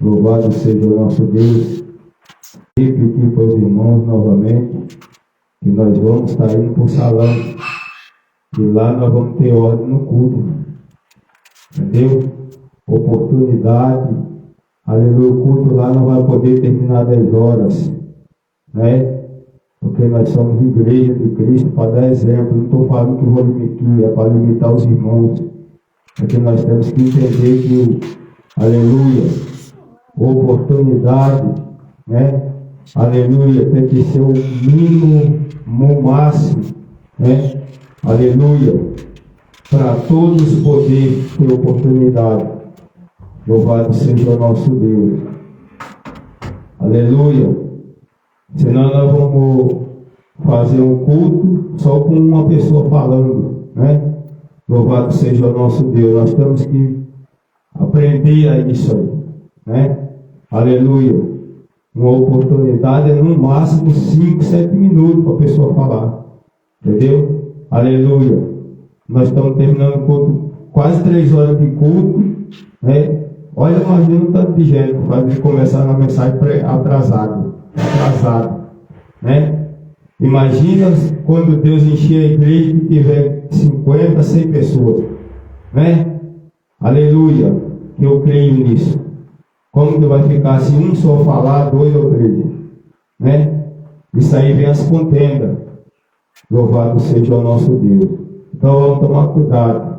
Louvado seja o nosso Deus. E pedir para os irmãos novamente que nós vamos estar indo para o salão. E lá nós vamos ter ordem no culto. Entendeu? Oportunidade. Aleluia. O culto lá não vai poder terminar 10 horas. Né? Porque nós somos igreja de Cristo para dar exemplo. Não estou falando que vou limitar, é para limitar os irmãos. Porque nós temos que entender que aleluia, oportunidade, né? Aleluia, tem que ser o mínimo, o máximo, né? Aleluia, para todos poderem ter oportunidade. Louvado seja o nosso Deus. Aleluia. Senão nós vamos fazer um culto só com uma pessoa falando, né? Louvado seja o nosso Deus. Nós temos que aprender a isso aí, né? Aleluia. Uma oportunidade é no máximo 5, 7 minutos para a pessoa falar. Entendeu? Aleluia. Nós estamos terminando o culto, quase 3 horas de culto, né? Olha, imagina o tanto de gente para começar na mensagem atrasado, né? Imagina quando Deus encher a igreja e tiver 50, 100 pessoas, né? Aleluia, que eu creio nisso. Como que vai ficar se um só falar, 2 ou 3, né? Isso aí vem as contendas. Louvado seja o nosso Deus. Então vamos tomar cuidado.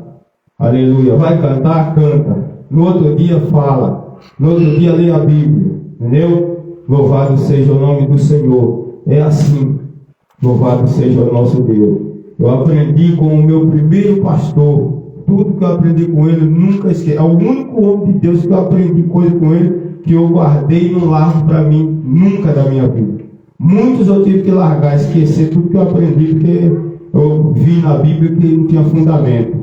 Aleluia. Vai cantar? Canta. No outro dia fala. No outro dia lê a Bíblia. Entendeu? Louvado seja o nome do Senhor. É assim. Louvado seja o nosso Deus. Eu aprendi com o meu primeiro pastor. Tudo que eu aprendi com ele, nunca esqueci. É o único homem de Deus que eu aprendi coisa com ele, que eu guardei no largo para mim, nunca da minha vida. Muitos eu tive que largar, esquecer tudo que eu aprendi, porque eu vi na Bíblia que não tinha fundamento,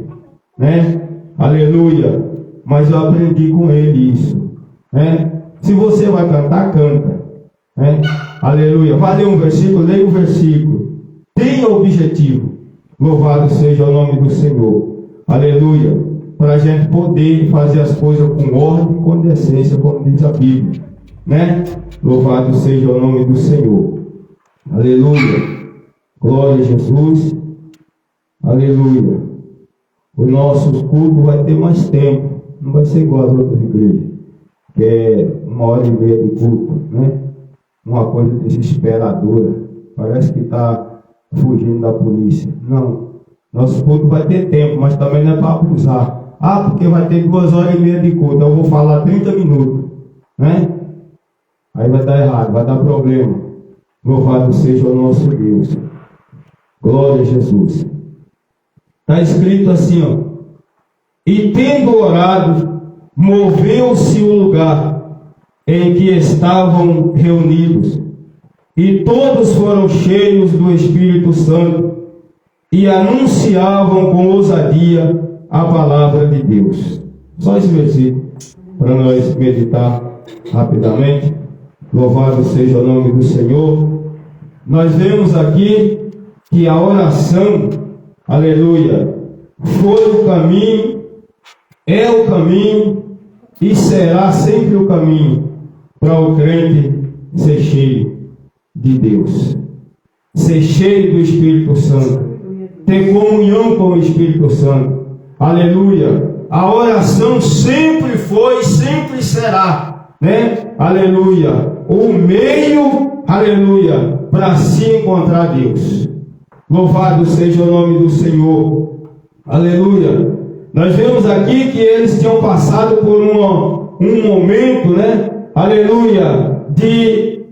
né? Aleluia. Mas eu aprendi com ele isso, né? Se você vai cantar, canta, né? Aleluia. Vai ler um versículo, leia um versículo. Tenha objetivo. Louvado seja o nome do Senhor. Aleluia. Para a gente poder fazer as coisas com ordem e com decência, como diz a Bíblia, né? Louvado seja o nome do Senhor. Aleluia. Glória a Jesus. Aleluia. O nosso culto vai ter mais tempo. Não vai ser igual às outras igrejas, que é 1h30 de culto, né? Uma coisa desesperadora. Parece que está fugindo da polícia. Não. Nosso culto vai ter tempo, mas também não é para abusar. Ah, porque vai ter 2h30 de culto, então eu vou falar 30 minutos, né? Aí vai dar errado, vai dar problema. Louvado seja o nosso Deus. Glória a Jesus. Está escrito assim, ó. E tendo orado, moveu-se o lugar em que estavam reunidos, e todos foram cheios do Espírito Santo, e anunciavam com ousadia a palavra de Deus. Só esse versículo, para nós meditar rapidamente. Louvado seja o nome do Senhor. Nós vemos aqui que a oração, aleluia, foi o caminho, é o caminho e será sempre o caminho para o crente ser cheio de Deus, ser cheio do Espírito Santo, ter comunhão com o Espírito Santo. Aleluia. A oração sempre foi, sempre será, né? Aleluia. O meio, aleluia, para se encontrar Deus. Louvado seja o nome do Senhor. Aleluia. Nós vemos aqui que eles tinham passado por um momento, né? Aleluia, de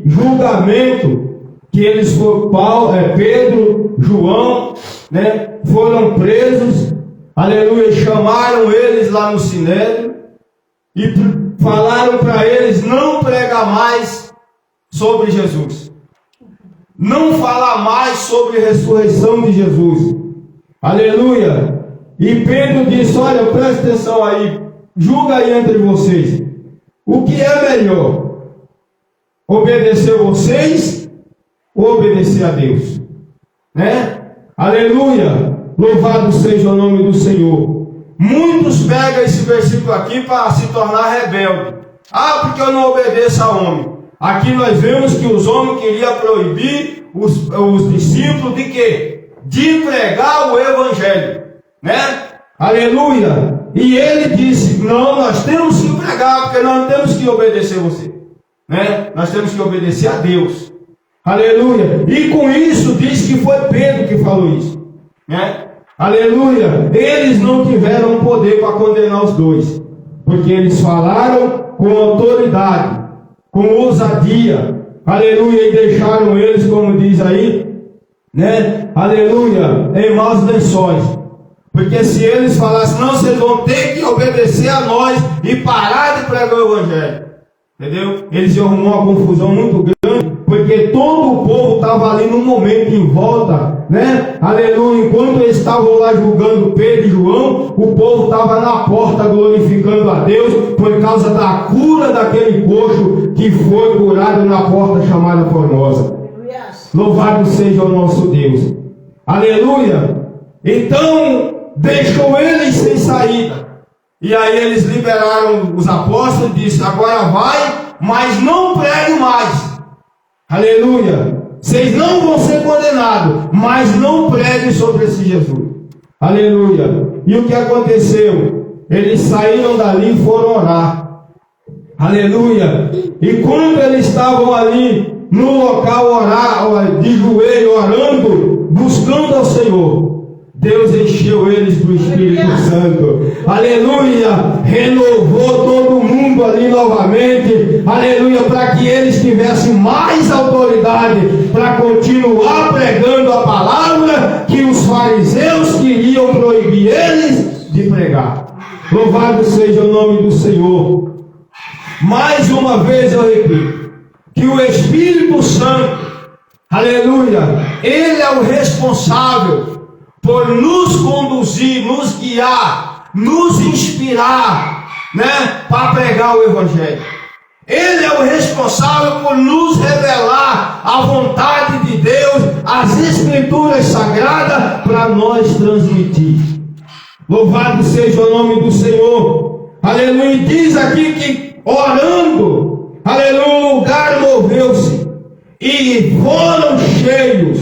julgamento, que eles foram, Pedro, João, né? Foram presos, aleluia, chamaram eles lá no Sinédrio e falaram para eles não pregar mais sobre Jesus, não falar mais sobre a ressurreição de Jesus. Aleluia. E Pedro disse: olha, presta atenção aí, julga aí entre vocês, o que é melhor, obedecer vocês ou obedecer a Deus, né? Aleluia. Louvado seja o nome do Senhor. muitos pegam esse versículo aqui para se tornar rebelde. Ah, porque eu não obedeço a homem. Aqui nós vemos que os homens queriam proibir os discípulos de quê? De pregar o evangelho, né? Aleluia! E ele disse, não, nós temos que pregar, porque nós não temos que obedecer você, né? Nós temos que obedecer a Deus. Aleluia! E com isso diz que foi Pedro que falou isso, né? Aleluia! Eles não tiveram poder para condenar os dois, porque eles falaram com autoridade, com ousadia, aleluia, e deixaram eles, como diz aí, né? Aleluia, em maus lençóis. Porque se eles falassem, não, vocês vão ter que obedecer a nós e parar de pregar o evangelho, entendeu? Eles iam arrumar uma confusão muito grande, porque todo o povo estava ali no momento em volta, né? Aleluia, enquanto eles estavam lá julgando Pedro e João, o povo estava na porta glorificando a Deus por causa da cura daquele coxo que foi curado na porta chamada Formosa. Louvado seja o nosso Deus. Aleluia. Então deixou eles sem saída, e aí eles liberaram os apóstolos e disse, agora vai, mas não pregue mais. Aleluia. Vocês não vão ser condenados, mas não preguem sobre esse Jesus. Aleluia. E o que aconteceu? Eles saíram dali e foram orar. Aleluia. E quando eles estavam ali no local de joelho, orando, buscando ao Senhor, Deus encheu eles do Espírito Santo. Aleluia. Renovou todo mundo ali novamente. Aleluia. Para que eles tivessem mais autoridade para continuar pregando a palavra que os fariseus queriam proibir eles de pregar. Louvado seja o nome do Senhor. Mais uma vez eu repito, que o Espírito Santo, aleluia, ele é o responsável por nos conduzir, nos guiar, nos inspirar, né, para pregar o evangelho. Ele é o responsável por nos revelar a vontade de Deus, as escrituras sagradas, para nós transmitir. Louvado seja o nome do Senhor. Aleluia. E diz aqui que orando, aleluia, o lugar moveu-se e foram cheios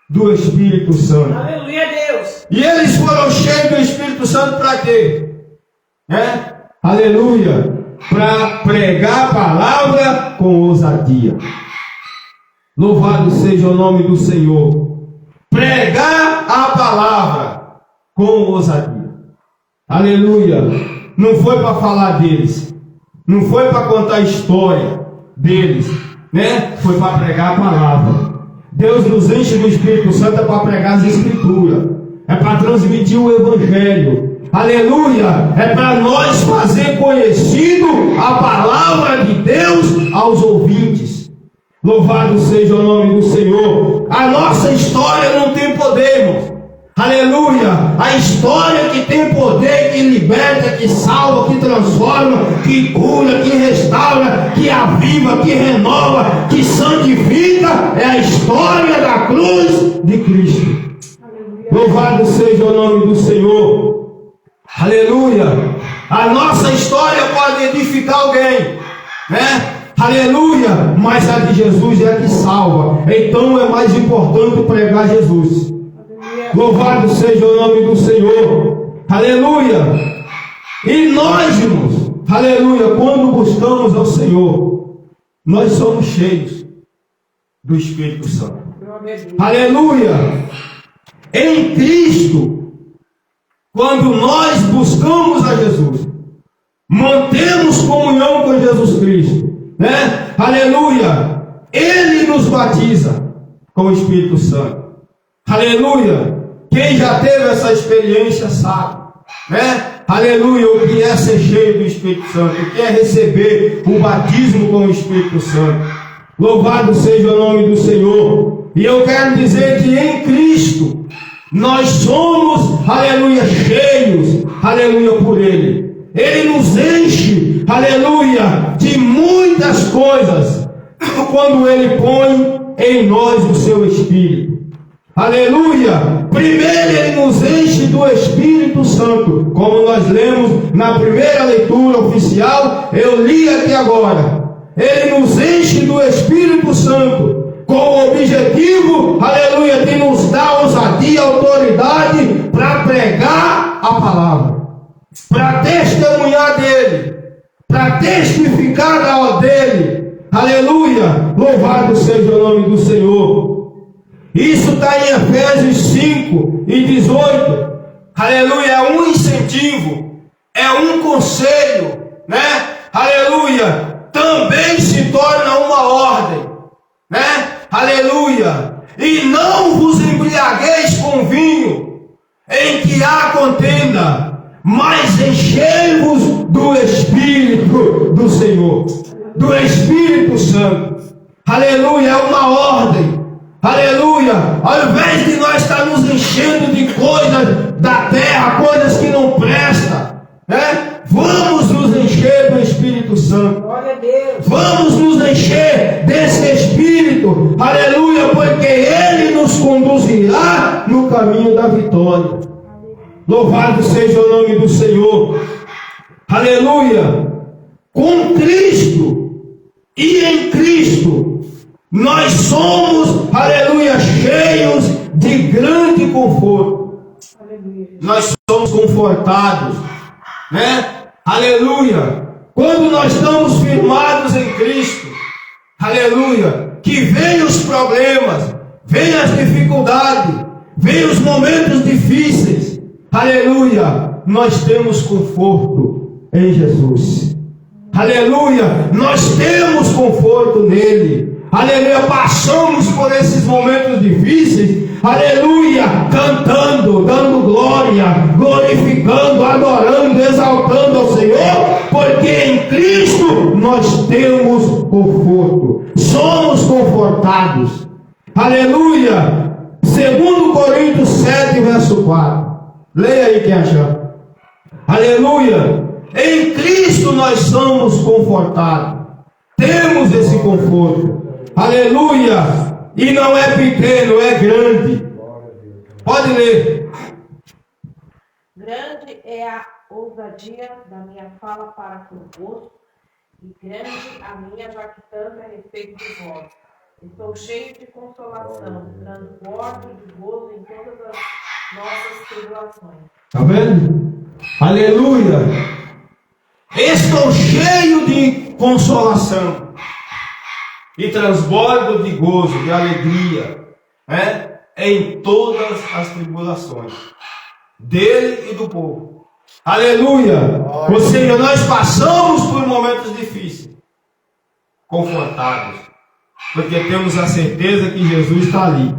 do Espírito Santo. Aleluia, Deus. E eles foram cheios do Espírito Santo para quê? Aleluia. Para pregar a palavra com ousadia. Louvado seja o nome do Senhor. Pregar a palavra com ousadia. Aleluia. Não foi para falar deles, não foi para contar a história deles, né? Foi para pregar a palavra. Deus nos enche do Espírito Santo para pregar as Escrituras, é para transmitir o Evangelho. Aleluia! É para nós fazer conhecido a palavra de Deus aos ouvintes. Louvado seja o nome do Senhor. A nossa história não tem poder, irmãos. Aleluia! A história que tem poder, que liberta, que salva, que transforma, que cura, que restaura, que aviva, que renova, que santifica, é a história da cruz de Cristo. Aleluia. Louvado seja o nome do Senhor. Aleluia! A nossa história pode edificar alguém, né? Aleluia! Mas a de Jesus é a que salva. Então é mais importante pregar Jesus. Louvado seja o nome do Senhor. Aleluia. E nós, irmãos, aleluia, quando buscamos ao Senhor, nós somos cheios do Espírito Santo. Aleluia. Em Cristo, quando nós buscamos a Jesus, mantemos comunhão com Jesus Cristo, né? Aleluia. Ele nos batiza com o Espírito Santo. Aleluia. Quem já teve essa experiência sabe, né? Aleluia, o que é ser cheio do Espírito Santo, o que é receber o batismo com o Espírito Santo. Louvado seja o nome do Senhor. E eu quero dizer que em Cristo nós somos, aleluia, cheios, aleluia, por Ele. Ele nos enche, aleluia, de muitas coisas quando Ele põe em nós o seu Espírito. Aleluia! Primeiro Ele nos enche do Espírito Santo, como nós lemos na primeira leitura oficial, eu li aqui agora. Ele nos enche do Espírito Santo, com o objetivo, aleluia, de nos dar ousadia e autoridade para pregar a palavra, para testemunhar dele, para testificar dele. Aleluia! Louvado seja o nome do Senhor. Isso está em Efésios 5 e 18. Aleluia! É um incentivo, é um conselho, né? Aleluia! Também se torna uma ordem, né? Aleluia! E não vos embriagueis com vinho, em que há contenda, mas enchei-vos do Espírito do Senhor, do Espírito Santo. Aleluia! É uma ordem. Aleluia! Ao invés de nós estar nos enchendo de coisas da terra, coisas que não prestam, né? Vamos nos encher do Espírito Santo. Glória a Deus. Vamos nos encher desse Espírito. Aleluia! Porque Ele nos conduzirá no caminho da vitória. Louvado seja o nome do Senhor. Aleluia! Com Cristo e em Cristo nós somos, aleluia, cheios de grande conforto. Aleluia. Nós somos confortados, né? Aleluia. Quando nós estamos firmados em Cristo, aleluia, que vem os problemas, vem as dificuldades, vem os momentos difíceis, aleluia, nós temos conforto em Jesus. Aleluia, nós temos conforto nele. Aleluia, passamos por esses momentos difíceis, aleluia, cantando, dando glória, glorificando, adorando, exaltando ao Senhor, porque em Cristo nós temos conforto, somos confortados. Aleluia, 2 Coríntios 7, verso 4, leia aí quem achar. Aleluia, em Cristo nós somos confortados, temos esse conforto. Aleluia! E não é pequeno, é grande. Pode ler. Grande é a ousadia da minha fala para convosco, e grande a minha jactância a respeito de vós. Estou cheio de consolação, transbordo de gozo em todas as nossas tribulações. Está vendo? Aleluia! Estou cheio de consolação e transbordo de gozo, de alegria, né? Em todas as tribulações dele e do povo. Aleluia! Ou seja, nós passamos por momentos difíceis, confortáveis, porque temos a certeza que Jesus está ali,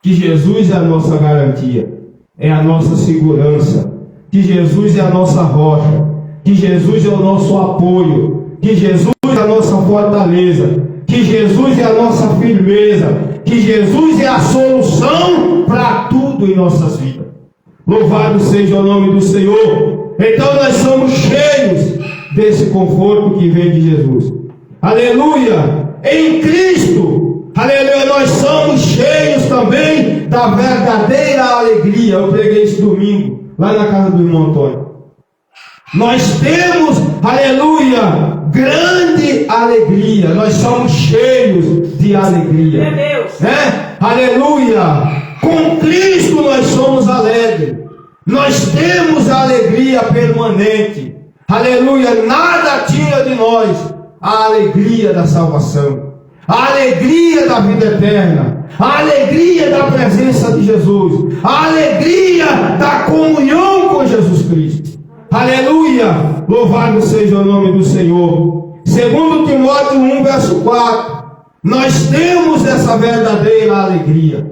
que Jesus é a nossa garantia, é a nossa segurança, que Jesus é a nossa rocha, que Jesus é o nosso apoio, que Jesus é a nossa fortaleza, que Jesus é a nossa firmeza, que Jesus é a solução para tudo em nossas vidas. Louvado seja o nome do Senhor. Então nós somos cheios desse conforto que vem de Jesus. Aleluia! Em Cristo, aleluia, nós somos cheios também da verdadeira alegria. Eu preguei esse domingo, lá na casa do irmão Antônio. Nós temos, aleluia, grande alegria. Nós somos cheios de alegria. Meu Deus. Né? Aleluia. Com Cristo nós somos alegres. Nós temos a alegria permanente. Aleluia. Nada tira de nós a alegria da salvação, a alegria da vida eterna, a alegria da presença de Jesus, a alegria da comunhão com Jesus Cristo. Aleluia! Louvado seja o nome do Senhor. 2 Timóteo 1, verso 4. Nós temos essa verdadeira alegria.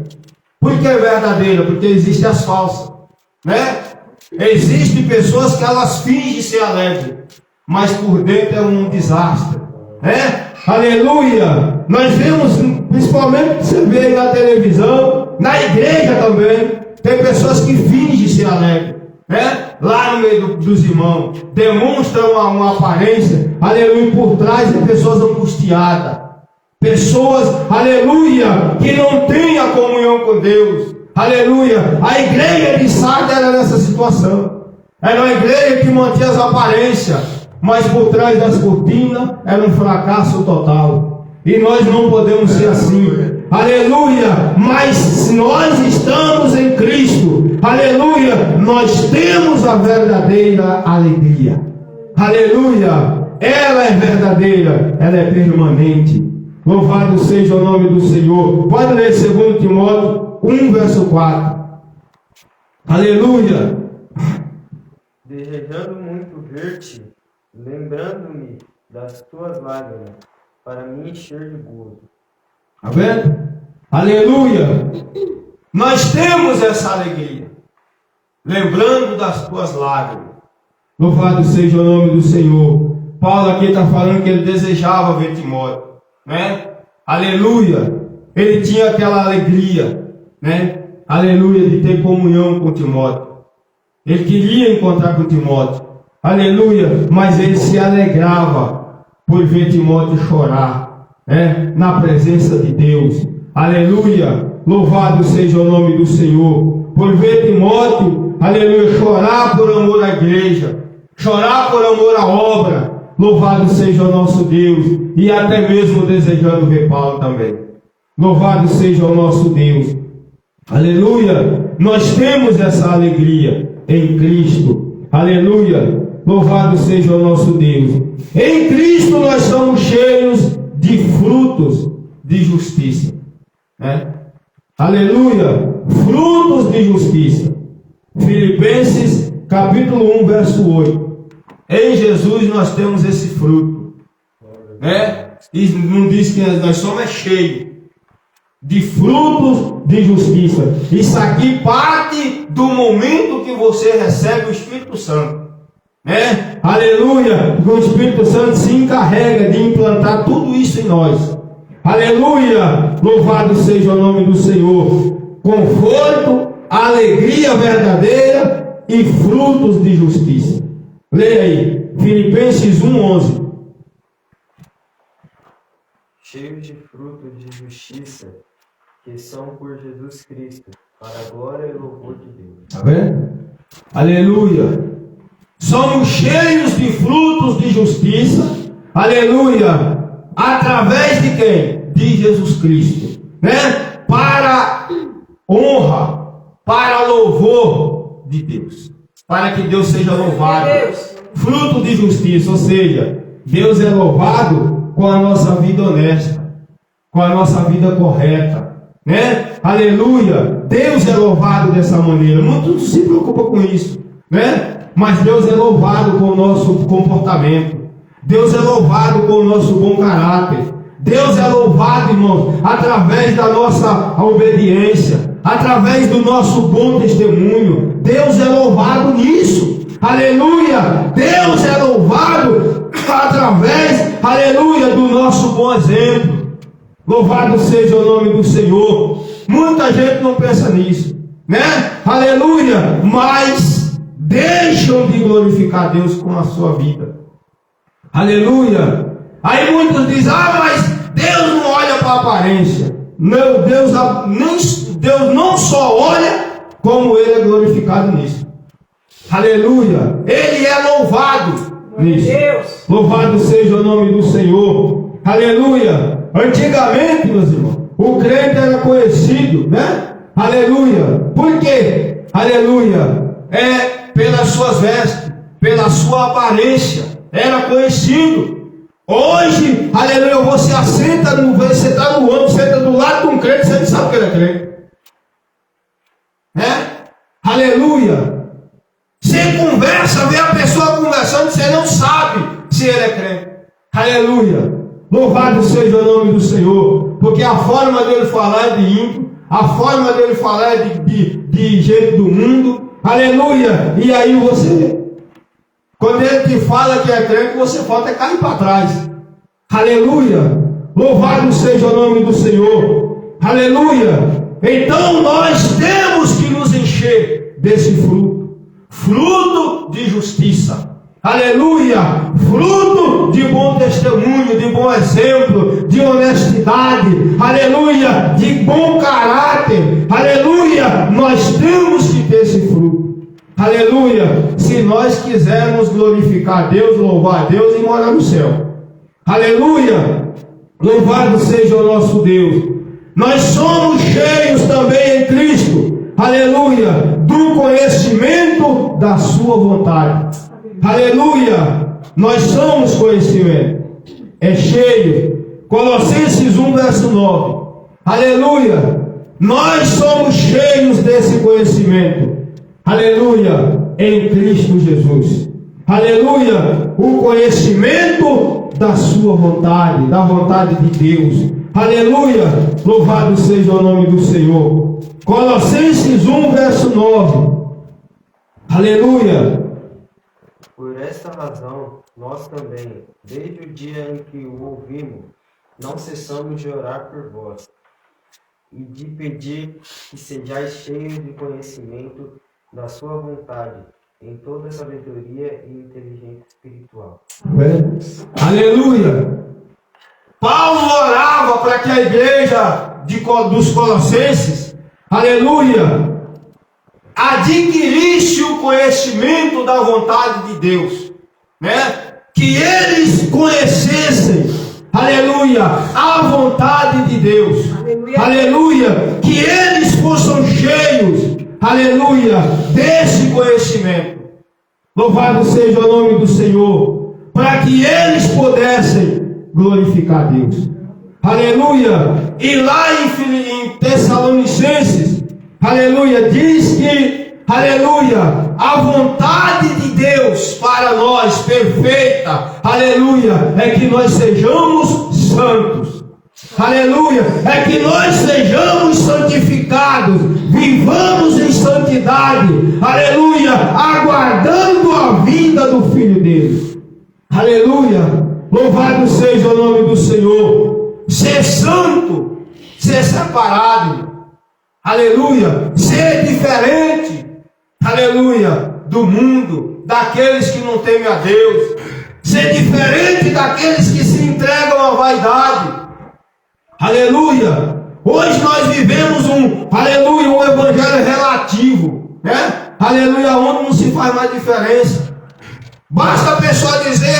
Por que é verdadeira? Porque existem as falsas, né? Existem pessoas que elas fingem ser alegres, mas por dentro é um desastre, né? Aleluia! Nós vemos, principalmente você vê aí na televisão, na igreja também, tem pessoas que fingem ser alegres, né? Lá no meio dos irmãos, demonstram uma aparência, aleluia, por trás de pessoas angustiadas, Pessoas, aleluia, que não têm a comunhão com Deus. Aleluia. A igreja de Sardes era nessa situação. Era uma igreja que mantinha as aparências, mas por trás das cortinas era um fracasso total. E nós não podemos ser assim. Aleluia. Mas se nós estamos em Cristo, aleluia, nós temos a verdadeira alegria. Aleluia. Ela é verdadeira, ela é permanente. Louvado seja o nome do Senhor. Pode ler 2 Timóteo 1, verso 4. Aleluia. Desejando muito ver-te, lembrando-me das tuas lágrimas, para me encher de gozo. Está vendo? Aleluia. Nós temos essa alegria, lembrando das tuas lágrimas. Louvado seja o nome do Senhor. Paulo aqui está falando que ele desejava ver Timóteo, né? Aleluia. Ele tinha aquela alegria, né? Aleluia, de ter comunhão com Timóteo. Ele queria encontrar com Timóteo. Aleluia. Mas ele se alegrava por ver Timóteo chorar, né? Na presença de Deus. Aleluia. Louvado seja o nome do Senhor. Por ver Timóteo, aleluia, chorar por amor à igreja, chorar por amor à obra. Louvado seja o nosso Deus. E até mesmo desejando ver Paulo também. Louvado seja o nosso Deus. Aleluia. Nós temos essa alegria em Cristo. Aleluia. Louvado seja o nosso Deus. Em Cristo nós somos cheios de frutos de justiça, né? Aleluia. Frutos de justiça. Filipenses capítulo 1, verso 8. Em Jesus nós temos esse fruto, né? E não diz que nós somos cheios de frutos de justiça. Isso aqui parte do momento que você recebe o Espírito Santo, né? Aleluia. O Espírito Santo se encarrega de implantar tudo isso em nós. Aleluia. Louvado seja o nome do Senhor. Conforto, alegria verdadeira e frutos de justiça. Leia aí, Filipenses 1:11. Cheios de frutos de justiça, que são por Jesus Cristo, para a glória e louvor de Deus. Está vendo? Aleluia. Somos cheios de frutos de justiça. Aleluia. Através de quem? De Jesus Cristo, né? Para honra, para louvor de Deus. Para que Deus seja louvado. Fruto de justiça, ou seja, Deus é louvado com a nossa vida honesta, com a nossa vida correta, né? Aleluia. Deus é louvado dessa maneira. Muitos se preocupam com isso, né? Mas Deus é louvado com o nosso comportamento. Deus é louvado com o nosso bom caráter. Deus é louvado, irmãos, através da nossa obediência, através do nosso bom testemunho. Deus é louvado nisso. Aleluia. Deus é louvado através, aleluia, do nosso bom exemplo. Louvado seja o nome do Senhor. Muita gente não pensa nisso, né? Aleluia. Mas deixam de glorificar Deus com a sua vida. Aleluia. Aí muitos dizem, mas Deus não olha para a aparência. Não, Deus não só olha, como Ele é glorificado nisso. Aleluia. Ele é louvado nisso. Deus. Louvado seja o nome do Senhor. Aleluia. Antigamente, meus irmãos, o crente era conhecido, né? Aleluia. Por quê? Aleluia. Pelas suas vestes, pela sua aparência. Era conhecido. Hoje, aleluia, você assenta, você está no ônibus, senta do lado de um crente, você não sabe que ele é crente. Né? Aleluia. Você conversa, vê a pessoa conversando, você não sabe se ele é crente. Aleluia. Louvado seja o nome do Senhor. Porque a forma dele falar é de ímpio, a forma dele falar é de gente do mundo. Aleluia. E aí você, quando ele te fala que é crente, você falta cair para trás. Aleluia. Louvado seja o nome do Senhor. Aleluia. Então nós temos que nos encher desse fruto. Fruto de justiça. Aleluia. Fruto de bom testemunho. testemunho, de bom exemplo, de honestidade, aleluia, de bom caráter, aleluia, nós temos que ter esse fruto, aleluia, se nós quisermos glorificar Deus, louvar Deus e morar no céu, aleluia, louvado seja o nosso Deus. Nós somos cheios também em Cristo, aleluia, do conhecimento da sua vontade, aleluia, nós somos conhecimento, é cheio. Colossenses 1 verso 9, aleluia, nós somos cheios desse conhecimento, aleluia, em Cristo Jesus, aleluia, o conhecimento da sua vontade, da vontade de Deus, aleluia, louvado seja o nome do Senhor. Colossenses 1 verso 9, aleluia. Por esta razão, nós também, desde o dia em que o ouvimos, não cessamos de orar por vós e de pedir que sejais cheios de conhecimento da sua vontade, em toda sabedoria e inteligência espiritual. Aleluia! Paulo orava para que a igreja dos Colossenses, aleluia, adquirisse o conhecimento da vontade de Deus, né? Que eles conhecessem, aleluia, a vontade de Deus, aleluia, que eles fossem cheios, aleluia, desse conhecimento. Louvado seja o nome do Senhor, para que eles pudessem glorificar Deus, aleluia. E lá em Tessalonicenses, aleluia, diz que, aleluia, a vontade de Deus para nós, perfeita, aleluia, é que nós sejamos santos, aleluia, é que nós sejamos santificados, vivamos em santidade, aleluia, aguardando a vinda do Filho dele, aleluia, louvado seja o nome do Senhor. Ser santo, ser separado, aleluia, ser diferente, aleluia, do mundo, daqueles que não temem a Deus, ser diferente daqueles que se entregam à vaidade, aleluia. Hoje nós vivemos aleluia, um evangelho relativo, né? Aleluia, onde não se faz mais diferença. Basta a pessoa dizer,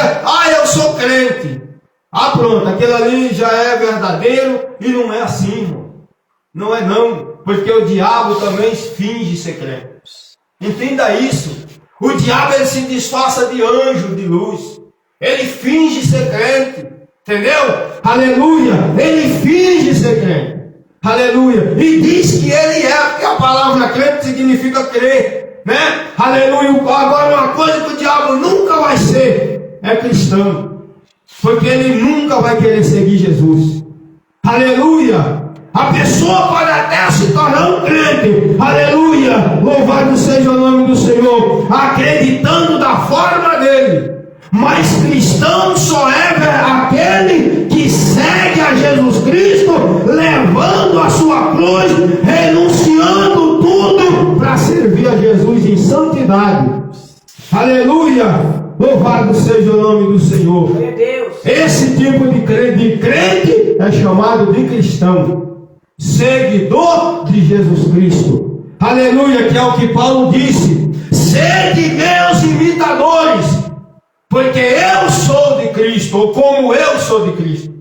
eu sou crente. Pronto, aquele ali já é verdadeiro e não é assim, irmão. Não é não, porque o diabo também finge ser crente. Entenda isso. O diabo ele se disfarça de anjo de luz. Ele finge ser crente, entendeu? Aleluia, ele finge ser crente. Aleluia, e diz que ele é, porque a palavra crente significa crer, né? Aleluia. Agora uma coisa que o diabo nunca vai ser é cristão, porque ele nunca vai querer seguir Jesus. Aleluia. A pessoa pode até se tornar um crente, aleluia, louvado seja o nome do Senhor, acreditando da forma dele, mas cristão só é aquele que segue a Jesus Cristo, levando a sua cruz, renunciando tudo para servir a Jesus em santidade. Aleluia, louvado seja o nome do Senhor. Esse tipo de crente é chamado de cristão, seguidor de Jesus Cristo, aleluia, que é o que Paulo disse: sede meus imitadores, porque eu sou de Cristo, ou como eu sou de Cristo,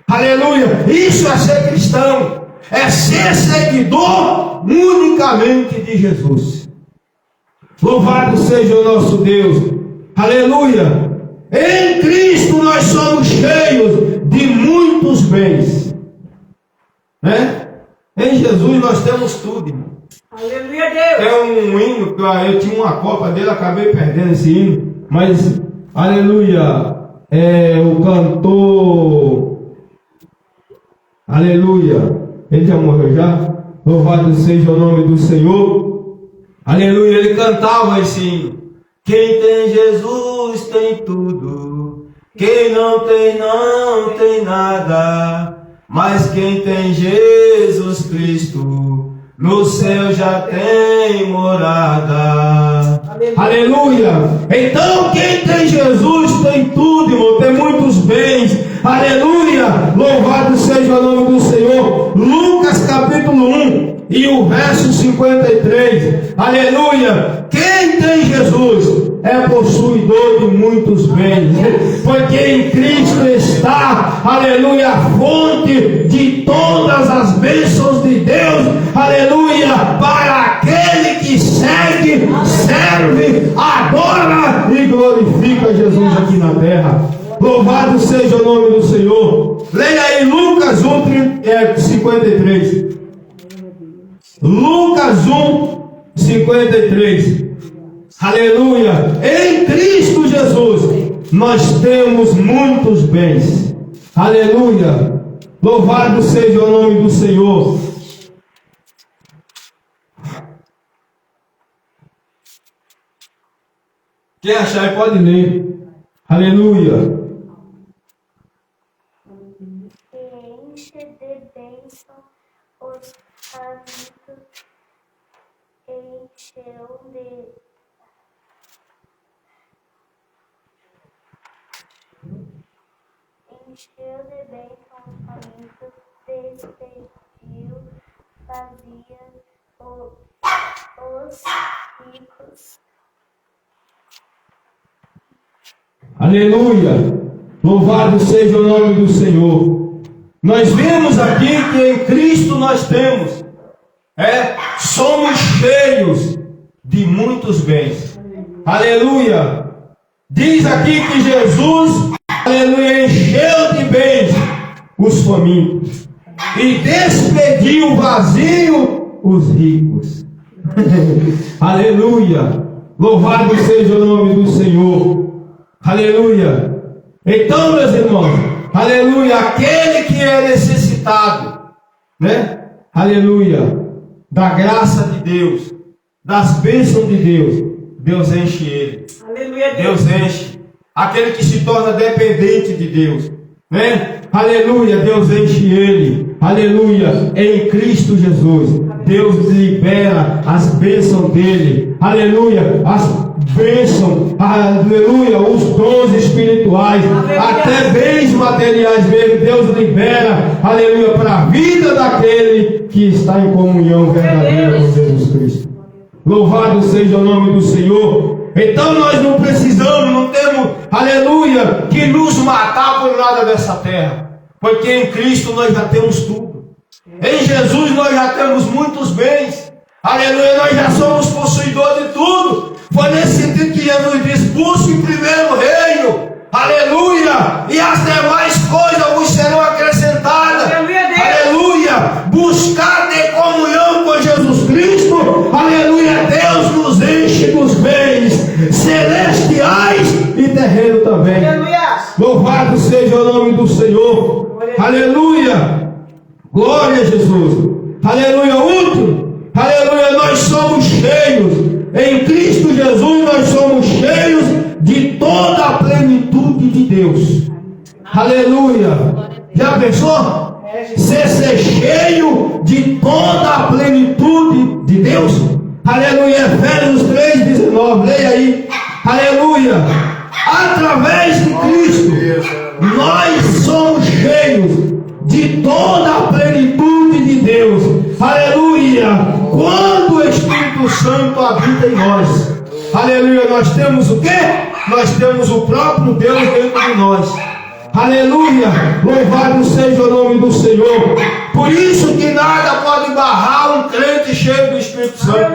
aleluia. Isso é ser cristão, é ser seguidor unicamente de Jesus. Louvado seja o nosso Deus, aleluia. Em Cristo nós somos cheios de muitos bens, né? Em Jesus nós temos tudo, irmão. Aleluia, Deus. É um hino, eu tinha uma cópia dele, acabei perdendo esse hino, mas, aleluia, o cantor, aleluia, ele já morreu já? Louvado seja o nome do Senhor, aleluia, ele cantava esse hino: quem tem Jesus tem tudo, quem não tem nada. Mas quem tem Jesus Cristo, no céu já tem morada. Aleluia. Então quem tem Jesus tem tudo, irmão. Tem muitos bens. bens. Aleluia! Louvado seja o nome do Senhor. Lucas capítulo 1 e o verso 53. Aleluia! Quem tem Jesus é possuidor de muitos bens, porque em Cristo está, aleluia, a fonte de todas as bênçãos de Deus, aleluia, para aquele que segue, serve, adora e glorifica Jesus aqui na terra. Louvado seja o nome do Senhor. Leia aí Lucas 1, 53. Lucas 1, 53. Aleluia! Em Cristo Jesus nós temos muitos bens. Aleluia! Louvado seja o nome do Senhor. Quem achar pode ler. Aleluia! Enche de bênção os famintos, encheu de bênção os famintos, despediu vazias os ricos. Aleluia! Louvado seja o nome do Senhor. Nós vemos aqui que em Cristo nós temos, somos cheios de muitos bens. Aleluia! Diz aqui que Jesus, aleluia, encheu de bens os famintos e despediu vazio os ricos. Aleluia! Louvado seja o nome do Senhor. Aleluia! Então, meus irmãos, aleluia, aquele que é necessitado, né? Aleluia, da graça de Deus, das bênçãos de Deus, Deus enche ele. Aleluia, Deus enche. Aquele que se torna dependente de Deus, né? Aleluia, Deus enche ele. Aleluia, em Cristo Jesus, Deus libera as bênçãos dele. Aleluia, as bênçãos, aleluia, os dons espirituais, até bens materiais mesmo, Deus libera, aleluia, para a vida daquele que está em comunhão verdadeira com Jesus Cristo. Louvado seja o nome do Senhor. Então nós não precisamos, não temos, aleluia, que nos matar por nada dessa terra, porque em Cristo nós já temos tudo. Em Jesus nós já temos muitos bens. Aleluia, nós já somos possuidores de tudo. Foi nesse sentido que Jesus diz: busque primeiro o reino. Aleluia, e as demais coisas vos serão acrescentadas. Aleluia, buscar ter comunhão com Jesus Cristo. Aleluia, Deus nos enche dos bens celestiais e terreno também. Louvado seja o nome do Senhor. Aleluia, glória a Jesus. Aleluia, último. Aleluia, nós somos cheios. Em Cristo Jesus nós somos cheios de toda a plenitude de Deus. Aleluia. Já pensou? Ser cheio de toda a plenitude de Deus. Aleluia. Efésios 3:19. Leia aí. Aleluia. Através de Cristo nós somos cheios de toda a plenitude de Deus. Aleluia. Quando o Espírito Santo habita em nós, aleluia, nós temos o quê? Nós temos o próprio Deus dentro de nós. Aleluia, louvado seja o nome do Senhor. Por isso que nada pode barrar um crente cheio do Espírito Santo.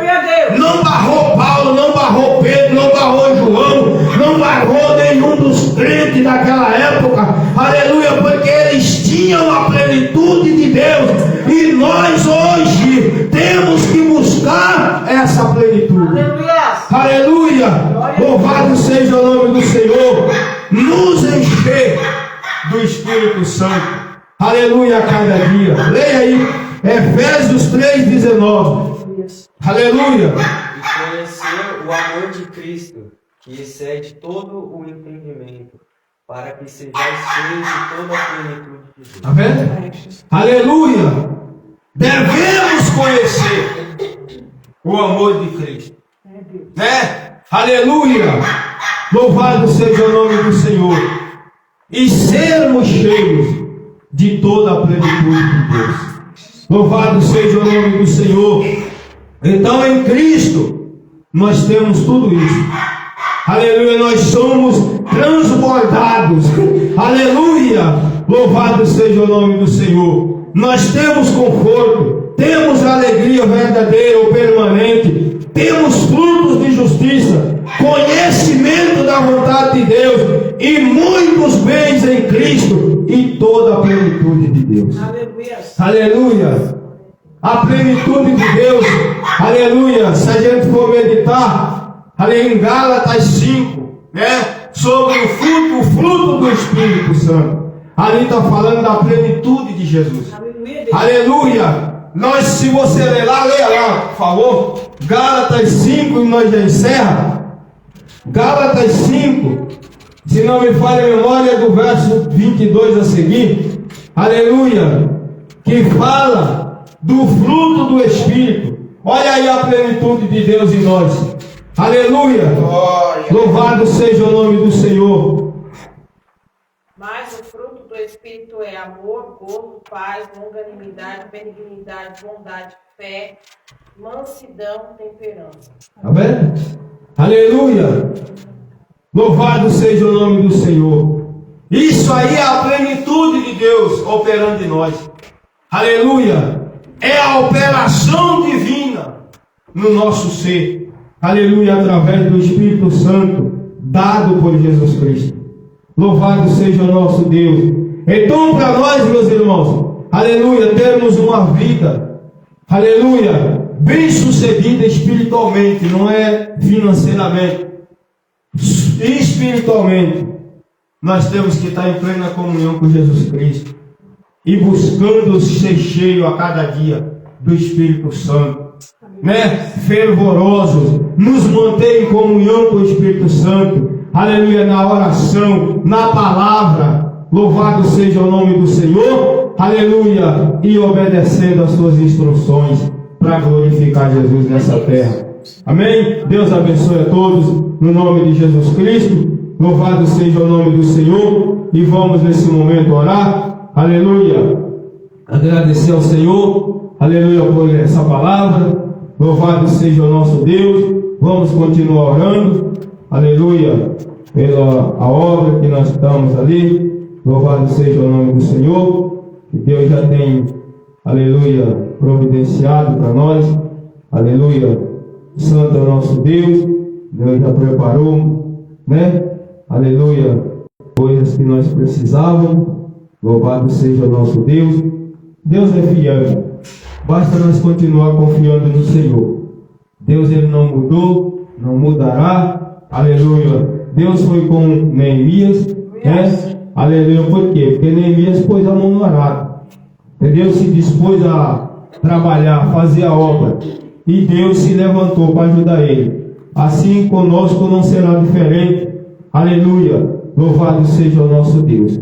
Não barrou Paulo, não barrou Pedro, não barrou João, não barrou nenhum dos crentes daquela época. Aleluia, porque eles tinham a plenitude de Deus. E nós hoje temos que buscar essa plenitude. Aleluia, louvado seja o nome do Senhor. Nos encher do Espírito Santo. Aleluia, a cada dia. Leia aí, Efésios 3:19. Aleluia. E conhecer o amor de Cristo, que excede todo o entendimento, para que sejais cheios de toda a plenitude de Deus. Está vendo? Aleluia. Devemos conhecer o amor de Cristo. Né? Aleluia. Louvado seja o nome do Senhor. e sermos cheios de toda a plenitude de Deus. Louvado seja o nome do Senhor. Então em Cristo nós temos tudo isso. Aleluia, nós somos transbordados. Aleluia, louvado seja o nome do Senhor. Nós temos conforto, temos alegria verdadeira ou permanente, temos frutos de justiça, conhecimento da vontade de Deus e muitos bens em Cristo e toda a plenitude de Deus. Aleluia. Aleluia. A plenitude de Deus. Aleluia. Se a gente for meditar, ali em Gálatas 5, né, sobre o fruto do Espírito Santo. Ali está falando da plenitude de Jesus. Aleluia. Nós, se você ler lá, leia lá, por favor. Gálatas 5, e nós já encerra. Gálatas 5, se não me falha a memória, do verso 22 a seguir. Aleluia. Que fala do fruto do Espírito. Olha aí a plenitude de Deus em nós. Aleluia. Louvado seja o nome do Senhor. Mas o fruto do Espírito é amor, gozo, paz, longanimidade, benignidade, bondade, fé, mansidão, temperança. Amém? Aleluia. Louvado seja o nome do Senhor. Isso aí é a plenitude de Deus operando em nós. Aleluia. É a operação divina no nosso ser. Aleluia, através do Espírito Santo dado por Jesus Cristo. Louvado seja o nosso Deus. Então, para nós, meus irmãos, aleluia, termos uma vida, aleluia, bem sucedida espiritualmente, não é financeiramente, espiritualmente, nós temos que estar em plena comunhão com Jesus Cristo e buscando ser cheio a cada dia do Espírito Santo, né? Fervorosos, nos manter em comunhão com o Espírito Santo, aleluia, na oração, na palavra, louvado seja o nome do Senhor, aleluia, e obedecendo as suas instruções para glorificar Jesus nessa terra. Amém? Deus abençoe a todos, no nome de Jesus Cristo, louvado seja o nome do Senhor, e vamos nesse momento orar, aleluia, agradecer ao Senhor, aleluia, por essa palavra, louvado seja o nosso Deus, vamos continuar orando, aleluia, pela a obra que nós estamos ali, louvado seja o nome do Senhor, que Deus já tem, aleluia, providenciado para nós, aleluia, santo é o nosso Deus, Deus já preparou, né, aleluia, coisas que nós precisávamos, louvado seja o nosso Deus, Deus é fiel, basta nós continuar confiando no Senhor, Deus ele não mudou, não mudará, aleluia. Deus foi com Neemias, né? Aleluia, por quê? Porque Neemias pôs a mão no arado, Deus se dispôs a trabalhar, fazer a obra, e Deus se levantou para ajudar ele. Assim conosco não será diferente, aleluia, louvado seja o nosso Deus,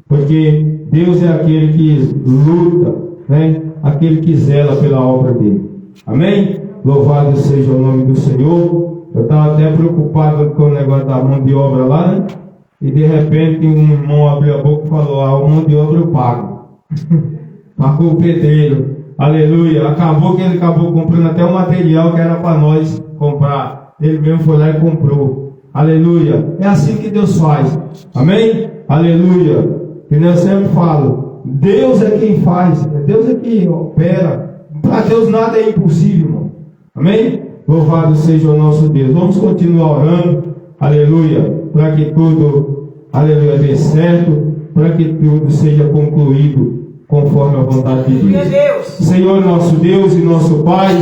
porque Deus é aquele que luta, né? Aquele que zela pela obra dele, amém? Louvado seja o nome do Senhor. Eu estava até preocupado com o negócio da mão de obra lá, né? E de repente um irmão abriu a boca e falou: a mão de obra eu pago. Pagou o pedreiro, aleluia. Acabou que ele acabou comprando até o material que era para nós comprar. Ele mesmo foi lá e comprou, aleluia. É assim que Deus faz, amém? Aleluia. E eu sempre falo: Deus é quem faz, Deus é quem opera. Para Deus nada é impossível, irmão. Amém? Louvado seja o nosso Deus. Vamos continuar orando, aleluia, para que tudo, aleluia, dê certo, para que tudo seja concluído conforme a vontade de Deus. Senhor nosso Deus e nosso Pai,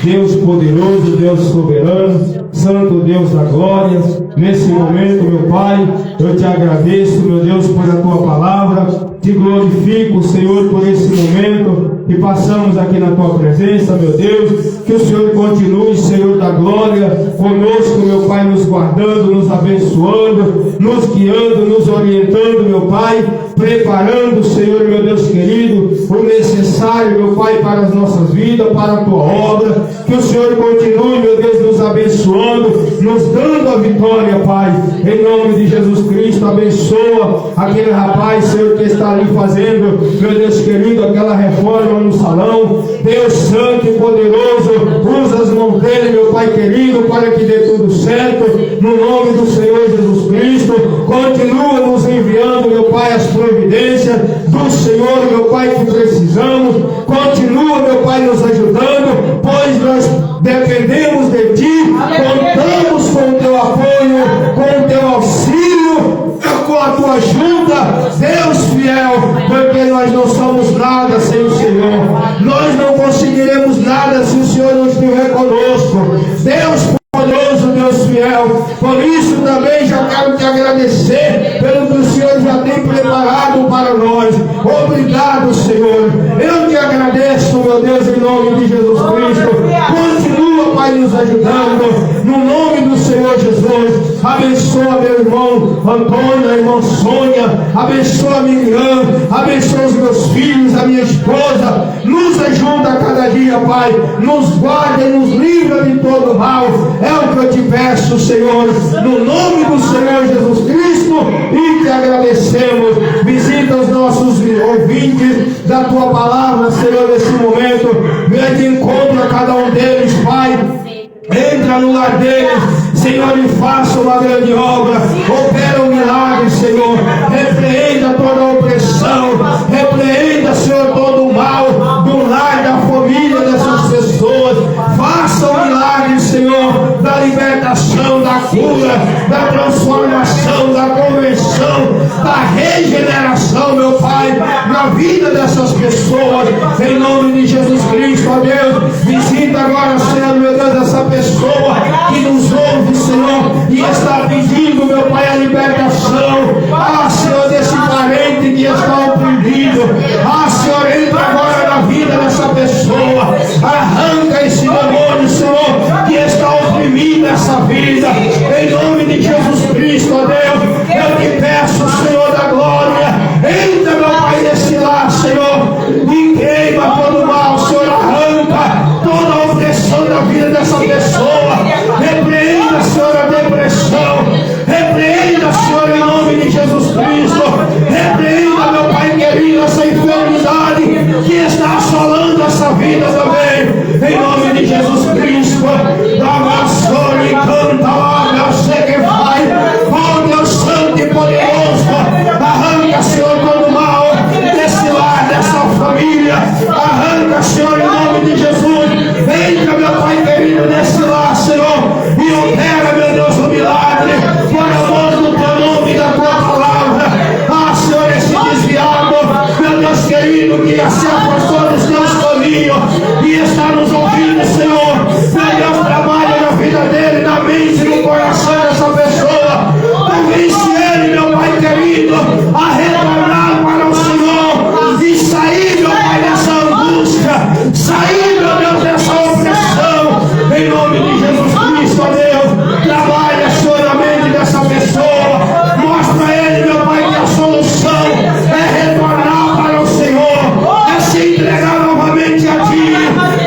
Deus poderoso, Deus soberano, Santo Deus da glória, nesse momento, meu Pai, eu te agradeço, meu Deus, por a tua palavra, te glorifico, Senhor, por esse momento que passamos aqui na tua presença, meu Deus, que o Senhor continue, Senhor da glória, conosco, meu Pai, nos guardando, nos abençoando, nos guiando, nos orientando, meu Pai, preparando, Senhor, meu Deus querido, o necessário, meu Pai, para as nossas vidas, para a tua obra, Que o Senhor continue, meu Deus, nos abençoando, nos dando a vitória, Pai. Em nome de Jesus Cristo, abençoa aquele rapaz, Senhor, que está ali fazendo, meu Deus querido, aquela reforma no salão. Deus santo e poderoso, usa as mãos dele, meu Pai querido, para que dê tudo certo. No nome do Senhor Jesus Cristo, continua nos enviando, meu Pai, as providências do Senhor, meu Pai, que precisamos. Continua, meu Pai, nos ajudando, pois nós dependemos de Ti, contamos com o Teu apoio, com o Teu auxílio, com a Tua ajuda, Deus fiel, porque nós não somos nada sem o Senhor. Nós não conseguiremos nada se o Senhor não estiver conosco. Deus poderoso, Deus fiel, por isso também já quero te agradecer pelo que o Senhor já tem preparado para nós. Obrigado, Senhor. Eu te agradeço, meu Deus, em nome de Jesus Cristo. Continua, Pai, nos ajudando, no nome do Senhor Jesus. Abençoa meu irmão Antônio, a irmã Sônia, abençoa a Miriam, abençoa os meus filhos, a minha esposa. Nos ajuda a cada dia, Pai, nos guarda e nos livra de todo mal. É o que eu te peço, Senhor, no nome do Senhor Jesus Cristo, e te agradecemos. Visita os nossos ouvintes da Tua palavra, Senhor, nesse momento. Venha de encontro a cada um deles, Pai. Entra no lar deles, Senhor, e faça uma grande obra. Opera um milagre, Senhor. Repreenda toda a opressão. Repreenda, Senhor, todo o mal do lar, da família dessas pessoas. Faça um milagre, Senhor, da libertação, da cura, da transformação, da conversão, da regeneração, meu Pai, na vida dessas pessoas. Em nome de Jesus Cristo, ó Deus, visita agora, Senhor, meu Deus, essa pessoa que nos ouve, Senhor, e está pedindo, meu Pai, a libertação. Ah, Senhor, desse parente que está oprimido. Ah, Senhor, entra agora na vida dessa pessoa. Arranca esse demônio, Senhor, que está oprimindo essa vida. Em nome de Jesus Cristo, ó Deus, eu te peço, Senhor da glória, entra, meu Pai, nesse lar, Senhor, e queima todo o mal, Senhor, arranca toda a opressão da vida dessa pessoa. Repreenda, Senhor, a depressão. Repreenda, Senhor, em nome de Jesus Cristo. Repreenda, meu Pai querido, essa enfermidade que está assolando essa vida também. Em nome de Jesus Cristo. Abraçou e canta lá, eu sei que vai. Oh, Deus Santo e poderoso. Arranca, Senhor, todo o mal desse lar, dessa família. Arranca, Senhor, em nome de Jesus. Entra, meu Pai querido, nesse lar, Senhor, e opera, meu Deus, o milagre, por amor do Teu nome e da Tua palavra. Ah, Senhor, esse desviado, meu Deus querido, que se afastou dos Teus caminhos e está nos ouvindo, Senhor, meu Deus, trabalha na vida dele, na mente e no coração dessa pessoa. Convence ele, meu Pai querido, a retornar para o Senhor e sair, meu Pai, dessa angústia, sair, meu Deus, dessa opressão. Em nome de Jesus Cristo, ó Deus, trabalha, Senhor, a mente dessa pessoa. Mostra a ele, meu Pai, que a solução é retornar para o Senhor, é se entregar novamente a Ti,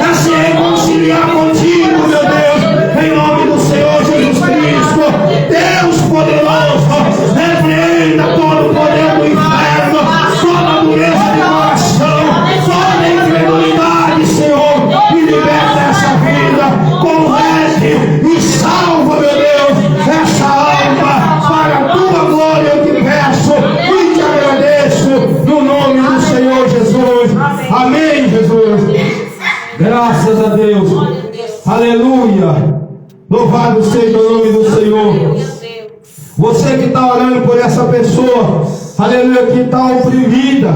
é se reconciliar contigo, meu Deus, em nome do Senhor Jesus Cristo. Deus poderoso, repreenda todo o poder do inferno, toda a dureza de coração, toda a incredulidade, Senhor, e liberta essa vida. Converte e salva, meu Deus, essa alma para a Tua glória. Eu te peço e te agradeço no nome do Senhor Jesus. Amém, Jesus. Graças a Deus. Aleluia. Louvado seja o nome do Senhor. Você que está orando por essa pessoa, aleluia, que está oprimida,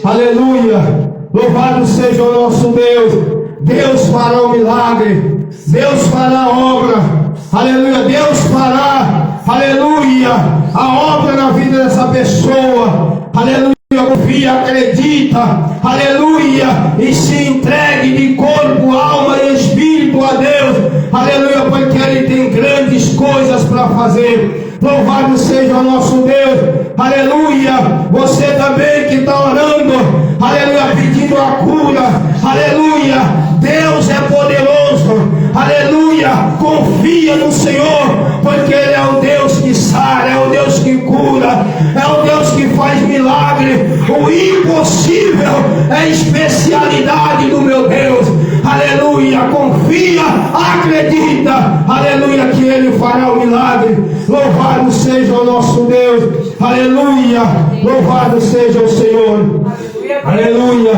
aleluia. Louvado seja o nosso Deus. Deus fará o milagre. Deus fará a obra. Aleluia. Deus fará, aleluia, a obra na vida dessa pessoa. Aleluia. Confia, acredita, aleluia, e se entregue de corpo, alma e espírito a Deus. Aleluia, porque Ele tem grandes coisas para fazer. Louvado seja o nosso Deus. Aleluia. Você também que está orando, aleluia, pedindo a cura, aleluia. Deus é poderoso milagre. O impossível é especialidade do meu Deus. Aleluia, confia, acredita, aleluia, que Ele fará o milagre. Louvado seja o nosso Deus, aleluia, louvado seja o Senhor, aleluia.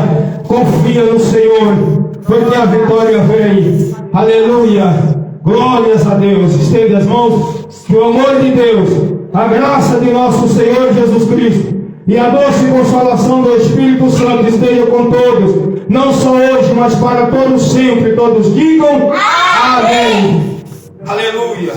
Confia no Senhor, porque a vitória vem, aleluia, glórias a Deus. Estende as mãos, que o amor de Deus, a graça de nosso Senhor Jesus Cristo e a doce consolação do Espírito Santo esteja com todos, não só hoje, mas para todos sempre. Todos digam amém. Aleluia.